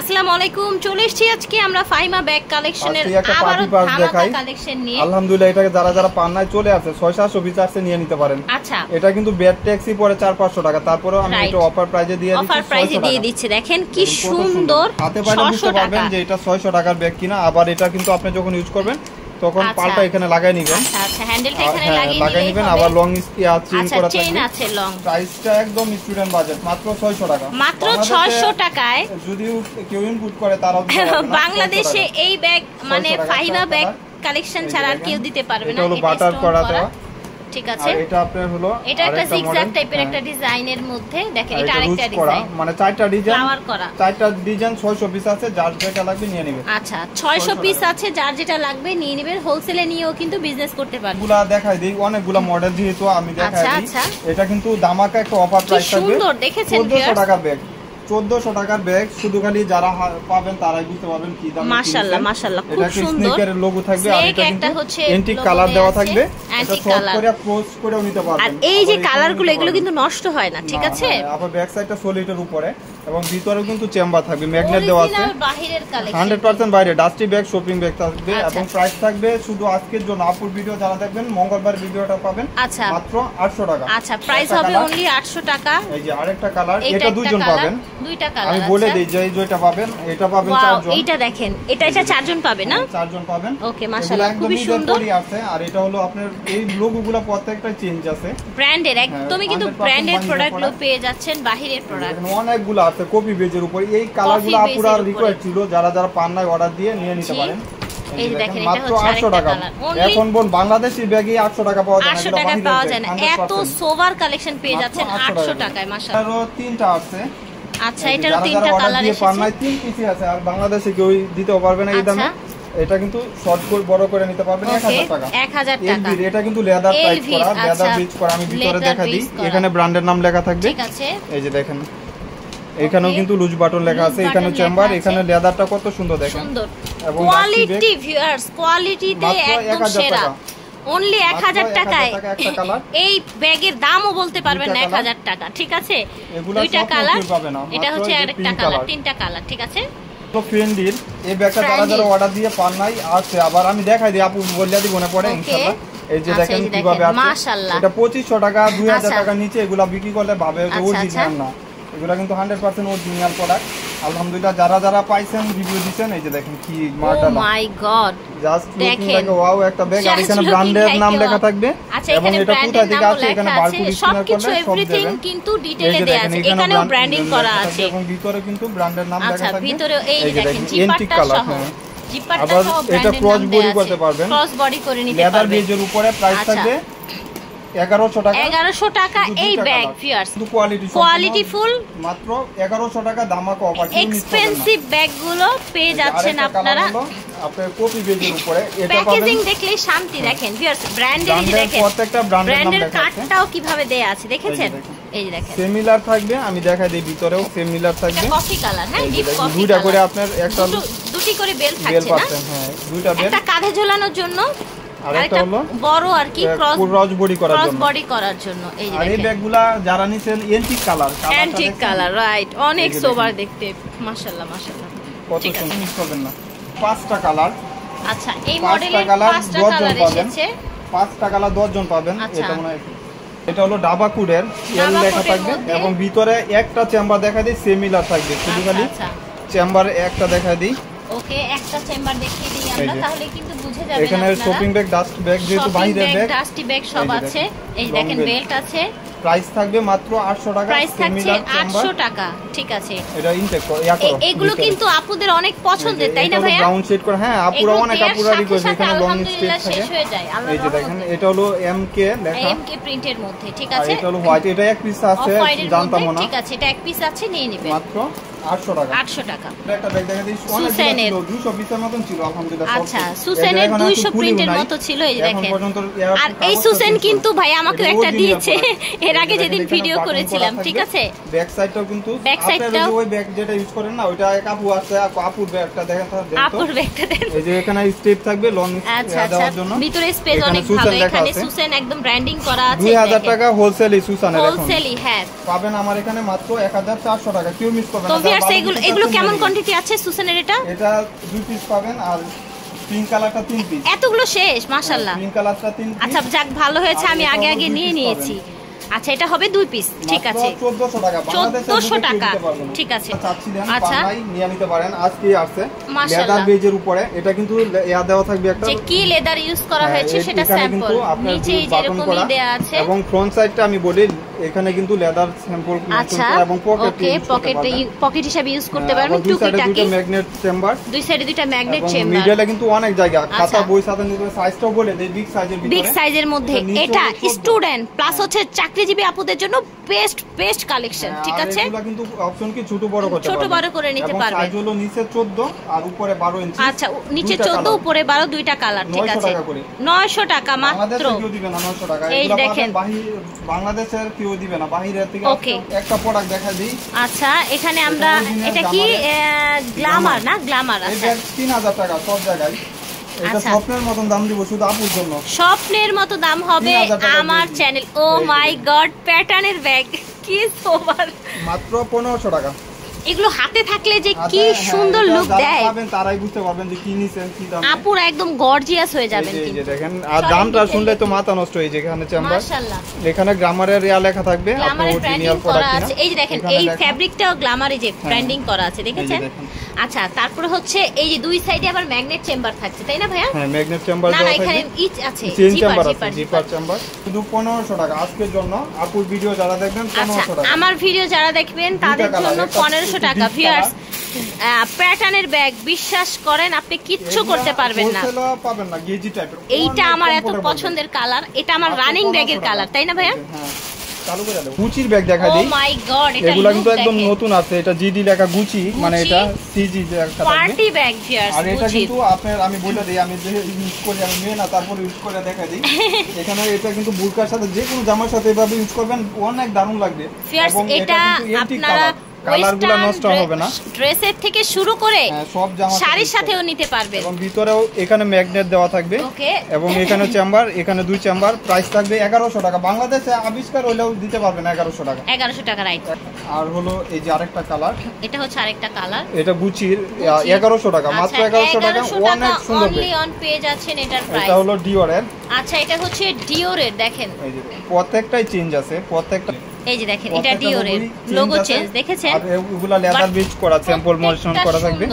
আসসালামু আলাইকুম, চলে এসেছি আজকে আমরা ফাহিমা ব্যাগ কালেকশনের আবারো ধামাকা কালেকশন নিয়ে। আলহামদুলিল্লাহ, এটাকে যারা যারা পান নাই চলে আসে 600-700 পিস আসছে নিয়ে নিতে পারেন। আচ্ছা, এটা কিন্তু ব্যাগ ট্যাক্সি পরে 400-500 টাকা, তারপরে আমি এটা অফার প্রাইজে দিয়ে দিচ্ছি। অফার প্রাইজে দিয়ে দিচ্ছি, দেখেন কি সুন্দর। হাতে পাইলে বুঝতে পারবেন যে এটা 600 টাকার ব্যাগ কিনা। আবার এটা কিন্তু আপনি যখন ইউজ করবেন তখন পাল্টা এখানে লাগাই নেবেন। আচ্ছা আচ্ছা, হ্যান্ডেলটা এখানে লাগাই নেবেন। আবার লং চেইন করা থাকবে। চেইন আছে লং। প্রাইসটা একদম স্টুডেন্ট বাজেট, মাত্র 600 টাকা। মাত্র 600 টাকায় যদি কেউ ইনপুট করে তারাও বাংলাদেশে এই ব্যাগ মানে ফাহিমা ব্যাগ কালেকশন ছাড়া আর কেউ দিতে পারবে না। এটা হলো বাটার করা দেওয়া, ঠিক আছে। এটা আপনার হলো এটা একটা জিগজ্যাগ টাইপের একটা ডিজাইনের মধ্যে, দেখেন এটা আরেকটা ডিজাইন, মানে চারটা ডিজাইন ফ্লাওয়ার করা। চারটা ডিজাইন 600 পিস আছে, যার যেটা লাগবে নিয়ে নেবেন। আচ্ছা, 600 পিস আছে, যার যেটা লাগবে নিয়ে নেবেন। হোলসেলে নিয়েও কিন্তু বিজনেস করতে পারবেন। গুলা দেখাই দেই, অনেকগুলা মডেল যেহেতু আমি দেখাই দিই। এটা কিন্তু দামাকা একটা অফার প্রাইস থাকবে। সুন্দর, দেখেছেন 1400 টাকা ব্যাগ, 1400 টাকার ব্যাগ। শুধু খালি যারা পাবেন তারাই বুঝতে পারবেন কি দাম। মাশাআল্লাহ মাশাআল্লাহ, খুব সুন্দর। স্নেকের লোগো থাকবে আর এটা কিন্তু অ্যান্টিক কালার দেওয়া থাকবে। এটা সফট করে ক্লোজ করেও নিতে পারবেন। আর এই যে কালারগুলো এগুলো কিন্তু নষ্ট হয় না, ঠিক আছে। আবার ব্যাক সাইডটা সলিডের উপরে এবং ভিতরেও কিন্তু চেম্বার থাকবে, ম্যাগনেট দেওয়া আছে। বাহিরের কালেকশন 100% বাইরে ডাস্টি ব্যাগ, শপিং ব্যাগ থাকবে। এবং প্রাইস থাকবে শুধু আজকের জন্য আপুর ভিডিও যারা দেখবেন মঙ্গলবার ভিডিওটা পাবেন মাত্র 800 টাকা। আচ্ছা, প্রাইস হবে অনলি 800 টাকা। এই যে আরেকটা কালার, এটা দুইজন পাবেন। দুইটা কালার আমি বলে দেই যে এই যেটা পাবেন এটা পাবেন চারজন। এইটা দেখেন, এটা চারজন পাবে না? চারজন পাবেন। ওকে, মাশাআল্লাহ, খুবই সুন্দর আছে। আর এটা হলো আপনার এই লোগোগুলো প্রত্যেকটা চেঞ্জ আছে, ব্র্যান্ডের, একদমই কিন্তু ব্র্যান্ডের প্রোডাক্টগুলো পেয়ে যাচ্ছেন। বাহিরের প্রোডাক্ট অনেকগুলো আছে কপি বেজের উপর। এই কালারগুলো আপুরা রিকোয়েস্ট ছিল, যারা যারা পান নাই অর্ডার দিয়ে নিয়ে নিতে পারেন। এই দেখেন, এটা মাত্র হচ্ছে 800 টাকা। এখন বল বাংলাদেশি ব্যাগে 800 টাকা পাওয়া যায় না। 800 টাকা পাওয়া যায় না। এত সোভার কালেকশন পেয়ে যাচ্ছেন 800 টাকায়, মাশাআল্লাহ। আরো তিনটা আছে। আচ্ছা, এটারও তিনটা কালার এসেছে। পান নাই, তিন পিসই আছে। আর বাংলাদেশে কেউ দিতেও পারবে না এই দামে। এটা কিন্তু শর্ট করে বড় করে নিতে পারবেন 1000 টাকা। 1000 টাকা। এটা কিন্তু লেদার টাইপ করা, লেদার বিচ করা। আমি ভিতরে দেখা দিই, এখানে ব্র্যান্ডের নাম লেখা থাকবে, ঠিক আছে। এই যে দেখেন, এখানেও কিন্তু লুজ বাটন লেখা আছে। এখানে চেম্বার, এখানে লেদারটা কত সুন্দর দেখেন। সুন্দর এবং কোয়ালিটি, ভিউয়ার্স কোয়ালিটিতে একদম সেরা। অনলি 1000 টাকায় এই ব্যাগের দামও বলতে পারবেন না 1000 টাকা, ঠিক আছে। দুইটা কালার, এটা হচ্ছে আরেকটা কালার, তিনটা কালার, ঠিক আছে। তো ফ্রেন্ডির এই ব্যাগটা যারা যারা অর্ডার দিয়ে পান নাই আছে। আবার আমি দেখাই দিই, আপু বললে দিব না পরে ইনশাআল্লাহ। এই যে দেখেন কিভাবে আছে, মাশাআল্লাহ। এটা 2500 টাকা 2000 টাকার নিচে এগুলা বিক্রি করলে ভাবে যে অরিজিনাল না। এগুলা কিন্তু 100% অরিজিনাল প্রোডাক্ট। আলহামদুলিল্লাহ, যারা যারা পাইছেন রিভিউ দিবেন। এই যে দেখেন কি murder, oh my god, just looking like wow একটা ব্যাগ। আর এখানে ব্র্যান্ডের নাম লেখা থাকবে এবং এটা কোথা থেকে আসছে এখানে বারকোড স্ক্যানার করলে সব এভরিথিং কিন্তু ডিটেইলে দেয়া আছে। এখানেও ব্র্যান্ডিং করা আছে এবং ভিতরে কিন্তু ব্র্যান্ডের নাম লেখা থাকবে। আচ্ছা, ভিতরে এই দেখেন জিপারটা সহ, জিপারটা সহ এটা ক্রস বডি করতে পারবেন, ক্রস বডি করে নিতে পারবেন। লেদার বেজের উপরে প্রাইস থাকবে 1100 টাকা। 1100 টাকা এই ব্যাগ, ভিউয়ার্স কোয়ালিটি ফুল, মাত্র 1100 টাকা ধামাকা অফার। এক্সপেন্সিভ ব্যাগগুলো পেয়ে যাচ্ছেন আপনারা আপনার কপি বেজের উপরে। এটা পাবেন, প্যাকেজিং দেখলেই শান্তি। দেখেন ভিউয়ার্স, ব্র্যান্ডের এই দেখেন প্রত্যেকটা ব্র্যান্ডের কার্ডটাও কিভাবে দেয়া আছে দেখেছেন। এই যে দেখেন সিমিলার থাকবে, আমি দেখাই দেই ভিতরেও সিমিলার থাকবে। কফি কালার, হ্যাঁ ডিপ কফি, দুইটা করে আপনার একটা দুটি করে বেল থাকছে না। হ্যাঁ, দুইটা বেল, একটা কাঁধে ঝোলানোর জন্য আর একটা বড় আর কি ক্রস বডি করার জন্য। এই যে দেখেন, এই ব্যাগগুলা যারা নিছেন antique colour, antique colour, right, অনেক সোবার দেখতে, মাশাআল্লাহ মাশাআল্লাহ। কত সুন্দর, মিস করবেন না। 5টা কালার। আচ্ছা, এই মডেলের 5টা কালার এসেছে। 5টা কালার 10 জন পাবেন। এটা মনে হয় এটা হলো ডাবা কুডের এল লেখা থাকবে এবং ভিতরে একটা চেম্বার দেখা দিই সিমিলার থাকবে। শুধু খালি চেম্বার একটা দেখা দিই। ওকে, একটা চেম্বার দেখিয়ে দিই আমরা, তাহলে কিন্তু বুঝে যাবেন। এখানে শপিং ব্যাগ, ডাস্ট ব্যাগ, যেহেতু বাইরের ব্যাগ, ডাস্টি ব্যাগ সব আছে। এই দেখেন বেল্ট আছে। প্রাইস থাকবে মাত্র 800 টাকা। প্রাইস থাকছে 800 টাকা, ঠিক আছে। এটা ইনটেক এগুলো কিন্তু আপুদের অনেক পছন্দের, তাই না ভাইয়া? ব্রাউন শেড করে, হ্যাঁ আপুরা অনেক আপুরা রিকোয়েস্ট এখানে লং স্টেপ শেষ হয়ে যায়। এই যে দেখেন, এটা হলো এমকে লেখা, এমকে প্রিন্টের মধ্যে, ঠিক আছে। এটা হলো হোয়াইট, এটা এক পিস আছে, জানতাম না, ঠিক আছে। এটা এক পিস আছে, নিয়ে নেবেন মাত্র 800 টাকা। 800 টাকা। একটা ব্যাগ দেখা দিই, অনেক ছিল, 200 পিসের মতন ছিল আলহামদুলিল্লাহ। আচ্ছা, সুসেনের 200 প্রিন্টের মতো ছিল, এই দেখেন। আর এই সুসেন কিন্তু ভাই আমাকে একটা দিয়েছে এর আগে যেদিন ভিডিও করেছিলাম, ঠিক আছে। ব্যাক সাইডটাও কিন্তু আপনারা ওই ব্যাগ যেটা ইউজ করেন না, ওইটা এক আপু আছে, আপুর ব্যাগটা দেখেন তো। আপুর ব্যাগটা দেন। এই যে এখানে স্টেপ থাকবে লং দেওয়ার জন্য, ভিতরে স্পেস অনেক ভালো। এখানে সুসেন একদম ব্র্যান্ডিং করা আছে। 2000 টাকা হোলসেলই সুসানের, এখন হোলসেলই, হ্যাঁ পাবেন আমার এখানে মাত্র 1400 টাকা। কেউ মিস করবেন না, ভিউয়ার্স এগুলো কেমন কোয়ান্টিটি আছে সুসানের? এটা 2 পিস পাবেন আর পিঙ্ক কালারটা 3 পিস। এতগুলো শেষ মাশাআল্লাহ। পিঙ্ক কালারটা 3 পিস। আচ্ছা যাক ভালো হয়েছে আমি আগে নিয়ে নিয়েছি। আচ্ছা এটা হবে 2 পিস, ঠিক আছে 1400 টাকা। 1400 টাকা, ঠিক আছে। আচ্ছা নিয়ে নিতে পারেন। আজকে আসছে লেদার বেজের উপরে, এটা কিন্তু ইয়া দেওয়া থাকবে একটা, যে কি লেদার ইউজ করা হয়েছে সেটা স্যাম্পল নিচে যেরকমই দেয়া আছে। এবং ফ্রন্ট সাইডটা আমি বলি এখানে কিন্তু লেদার স্যাম্পল এবং পকেট হিসেবে ইউজ করতে পারবেন। টুকিটাকি ম্যাগনেট চেম্বার, দুই সাইডে দুইটা ম্যাগনেট চেম্বার। মিডলে কিন্তু অনেক জায়গা, খাতা বই সাথে নিতে সাইজটাও বলে দেই বিগ সাইজের ভিতরে, বিগ সাইজের মধ্যে। এটা স্টুডেন্ট প্লাস হচ্ছে চাকরিজীবী আপুদের জন্য বেস্ট কালেকশন, ঠিক আছে। এগুলো কিন্তু অপশন কি ছোট বড় করতে পারবেন, ছোট বড় করে নিতে পারবেন। সাইজ হলো নিচে 14 আর উপরে 12 ইঞ্চি। আচ্ছা নিচে 14 উপরে 12 দুইটা কালার, ঠিক আছে 900 টাকা মাত্র। কেউ দিবে না 900 টাকা। এই দেখেন বাংলাদেশের কেউ দিবে না, বাইরের থেকে একটা প্রোডাক্ট দেখা দিই। আচ্ছা এখানে আমরা এটা কি গ্ল্যামার না, গ্ল্যামার আছে 3000 টাকা সব জায়গায়। এটা স্বপ্নের মতন দাম দিব শুধু আপুর জন্য, স্বপ্নের মতো দাম হবে আমার চ্যানেল। ও মাই গড প্যাটার্নের ব্যাগ কি সোবার, মাত্র 1500 টাকা। এগুলো হাতে থাকলে যে কি সুন্দর লুক দেয়, তারাই বুঝতে পারবেন যে কি নিছেন কি দাম। আপুরা একদম গর্জিয়াস হয়ে যাবেন। এই যে দেখেন, আর দামটা শুনলে তো মাথা নষ্ট হয়ে যায়। এখানে চেম্বার, মাশাআল্লাহ, এখানে গ্ল্যামারের ইয়া লেখা থাকবে, আপনার অরিজিনাল প্রোডাক্ট আছে। এই যে দেখেন এই ফ্যাব্রিকটাও গ্ল্যামারে যে ব্র্যান্ডিং করা আছে, দেখেছেন। আচ্ছা তারপরে হচ্ছে এই যে দুই সাইডে আবার ম্যাগনেট চেম্বার থাকছে, তাই না ভাইয়া? হ্যাঁ ম্যাগনেট চেম্বার না না এখানে ইচ আছে, জিপার চেম্বার শুধু 1500 টাকা আজকের জন্য। আপুর ভিডিও যারা দেখবেন 1500 টাকা। আমার ভিডিও যারা দেখবেন তাদের জন্য 1500 টাকা। ভিউয়ার্স প্যাটার্নের ব্যাগ বিশ্বাস করেন আপনি কিচ্ছু করতে পারবেন না, পাবেন না গেজি টাইপের। এইটা আমার এত পছন্দের কালার, এটা আমার রানিং ব্যাগের কালার, তাই না ভাইয়া? হ্যাঁ চালু করে দাও। গুচির ব্যাগ দেখা দিই। ও মাই গড এটা এগুলা কিন্তু একদম নতুন আছে, এটা জিডি লেখা গুচি, মানে এটা সিজি যে একটা পার্টি ব্যাগ ভিউয়ার্স। আর এটা কিন্তু আপনার আমি বলে দেই, আমি যে ইউজ করি আমি মেয়ে না, তারপর ইউজ করে দেখা দিই। এখানে এটা কিন্তু বুরকার সাথে যে কোনো জামার সাথে এভাবে ইউজ করবেন, অনেক দারুণ লাগবে। এবং এটা আপনারা কালারগুলো নষ্ট হবে না, ড্রেসের থেকে শুরু করে সব জামা শাড়ির সাথেও নিতে পারবেন। এবং ভিতরেও এখানে ম্যাগনেট দেওয়া থাকবে, এবং এখানে চেম্বার, এখানে দুই চেম্বার। প্রাইস থাকবে 1100 টাকা। বাংলাদেশে আবিষ্কার হলেও দিতে পারবেন 1100 টাকা। 1100 টাকা রাইট। আর হলো এই যে আরেকটা কালার, এটা হচ্ছে আরেকটা কালার, এটা গুচির 1100 টাকা, মাত্র 1100 টাকা। অনেক সুন্দর অনলি অন পেজ আছেন এটার প্রাইস। এটা হলো ডিওরের। আচ্ছা এটা হচ্ছে ডিওরের, দেখেন এই যে প্রত্যেকটাই চেঞ্জ আছে, প্রত্যেকটা। এই যে দেখেন এটা ডিওরের লোগো চেঞ্জ, দেখেছেন। আর এগুলা লেদার বিচ করা, স্যাম্পল মোশন করা থাকবে।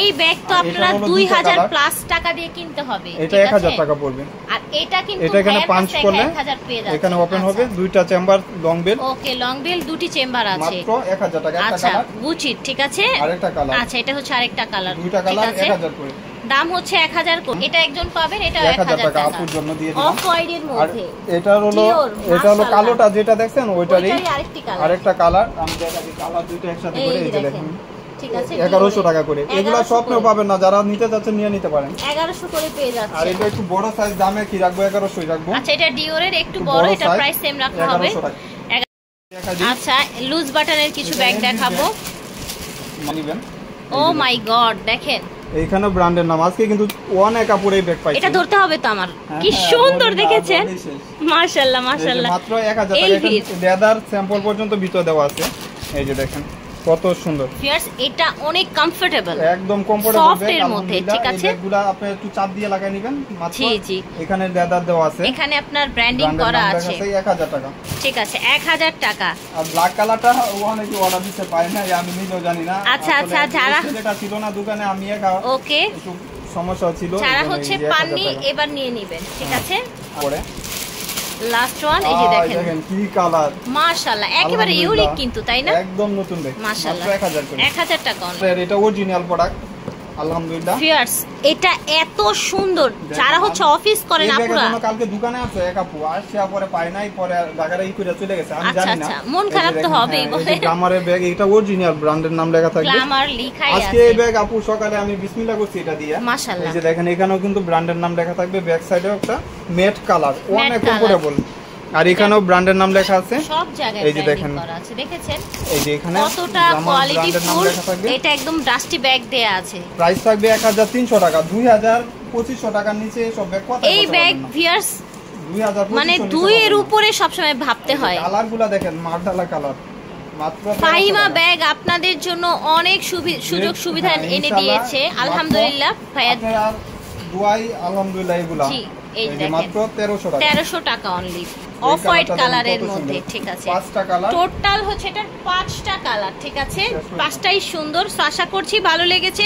এই ব্যাগ তো আপনারা 2000 প্লাস টাকা দিয়ে কিনতে হবে, এটা 1000 টাকা পড়বে। আর এটা কিন্তু এটা এখানে পাঞ্চ করলে 1000 পেয়ে যাচ্ছে। এখানে ওপেন হবে, দুইটা chamber long bell. Okay long bell দুটি চেম্বার আছে, মাত্র 1000 টাকা। একটা আচ্ছা কালার গুচি, ঠিক আছে। আরেকটা কালার, আচ্ছা এটা হচ্ছে আরেকটা কালার, দুইটা কালার 1000 করে দাম হচ্ছে 1000 করে। এটা একজন পাবেন, এটা 1000 টাকা আপুর জন্য দিয়ে দিলাম। অফ হোয়াইটের মধ্যে। এটা হলো কালোটা যেটা দেখছেন ওইটারই আরেকটা কালার। আমি দেখাচ্ছি কালার দুইটা একসাথে করে। এই যে দেখেন ঠিক আছে 1100 টাকা করে। এগুলা স্বপ্নেও পাবেন না, যারা নিতে যাচ্ছেন নিয়ে নিতে পারেন। 1100 করে পেয়ে যাচ্ছে। আর এটা একটু বড় সাইজ, দামে কি রাখবো 1100 রাখবো। আচ্ছা এটা ডিওরের একটু বড়, এটা প্রাইস সেম রাখা হবে 1100 টাকা। আচ্ছা লুজ বাটনের কিছু ব্যাগ দেখাবো। নিবেন। ও মাই গড দেখেন এইখানে ব্র্যান্ডের নাম। আজকে কিন্তু অনেক কাপড় এই ব্যাগ পাইছি। এটা ধরতে হবে তো আমার, কি সুন্দর দেখেছেন, মাশাআল্লাহ মাশাআল্লাহ। মাত্র 1000 টাকা। লেদার স্যাম্পল পর্যন্ত ভিতরে দেওয়া আছে, এই যে দেখেন কত সুন্দর। ফিয়ার্স এটা অনেক কমফোর্টেবল, একদম কমফোর্টেবল সফট এর মধ্যে, ঠিক আছে। এগুলো আপনি একটু চাপ দিয়ে লাগাই নেবেন মাত্র। জি জি এখানে লেদার দেওয়া আছে, এখানে আপনার ব্র্যান্ডিং করা আছে। 1000 টাকা, ঠিক আছে 1000 টাকা। আর ব্ল্যাক কালারটা অনেকে অর্ডার দিতে পারে না, আমি নিজেও জানি না। আচ্ছা আচ্ছা যারা এটা ছিল না দোকানে, আমি একা ওকে একটু সমস্যা ছিল, যারা হচ্ছে পাননি এবার নিয়ে নেবেন, ঠিক আছে। পরে লাস্ট ওয়ান এই যে দেখেন কি কালার, মাশাআল্লাহ একেবারে ইউনিক কিন্তু, তাই না? একদম নতুন দেখ, মাশাআল্লাহ 1000 করে। 1000 টাকা অনলি। এটা অরিজিনাল প্রোডাক্ট আলহামদুলিল্লাহ। ফিয়ার্স এটা এত সুন্দর, যারা হচ্ছে অফিস করেন আপুরা। কালকে দোকানে আছে এক আপু, আসছে পরে পায় নাই, পরে ঢাকায় করে চলে গেছে, আমি জানি না। আচ্ছা মন খারাপ তো হবেই বলে। গ্ল্যামারের ব্যাগ, এটা অরিজিনাল ব্র্যান্ডের নাম লেখা থাকবে, গ্ল্যামার লেখাই আছে। আজকে এই ব্যাগ আপু সকালে আমি বিসমিল্লাহ করছি এটা দিয়ে, মাশাআল্লাহ। এই যে দেখেন এখানেও কিন্তু ব্র্যান্ডের নাম লেখা থাকবে, ব্যাক সাইডেও একটা ম্যাট কালার, অনেক কমফোর্টেবল। আর এখানেও ব্র্যান্ডের নাম লেখা আছে সব জায়গায়, এই যে দেখেন করা আছে, দেখেছেন এই যে এখানে কতটা কোয়ালিটি ফুল। এটা একদম ডাস্টি ব্যাগ দেয়া আছে, প্রাইস থাকবে 1300 টাকা। 2500 টাকার নিচে সব ব্যাগ কত? এই ব্যাগ ভিউয়ার্স 2000 মানে 2 এর উপরে সব সময় ভাবতে হয়। কালারগুলো দেখেন, মার্ডালা কালার, ফাহিমা ব্যাগ আপনাদের জন্য অনেক সুযোগ সুবিধা এনে দিয়েছে আলহামদুলিল্লাহ ভাইয়া দুয়াই আলহামদুলিল্লাহ এগুলা এই দেখেন মাত্র 1300 টাকা অনলি অফ হোয়াইট কালারের মধ্যে ঠিক আছে 5টা কালার টোটাল হচ্ছে এটা 5টা কালার ঠিক আছে 5টাই সুন্দর সো আশা করছি ভালো লেগেছে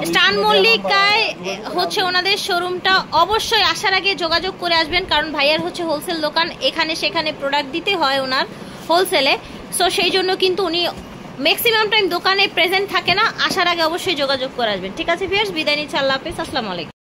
স্টান মল্লিকায় হচ্ছে ওনাদের শোরুমটা অবশ্যই আসার আগে যোগাযোগ করে আসবেন কারণ ভাইয়ার হচ্ছে হোলসেল দোকান এখানে সেখানে প্রোডাক্ট দিতে হয় ওনার হোলসেলে সো সেই জন্য কিন্তু উনি ম্যাক্সিমাম টাইম দোকানে প্রেজেন্ট থাকে না আসার আগে অবশ্যই যোগাযোগ করে আসবেন ঠিক আছে ভিউয়ার্স বিদায় নিচ্ছি আল্লাহ হাফেজ আসসালামু আলাইকুম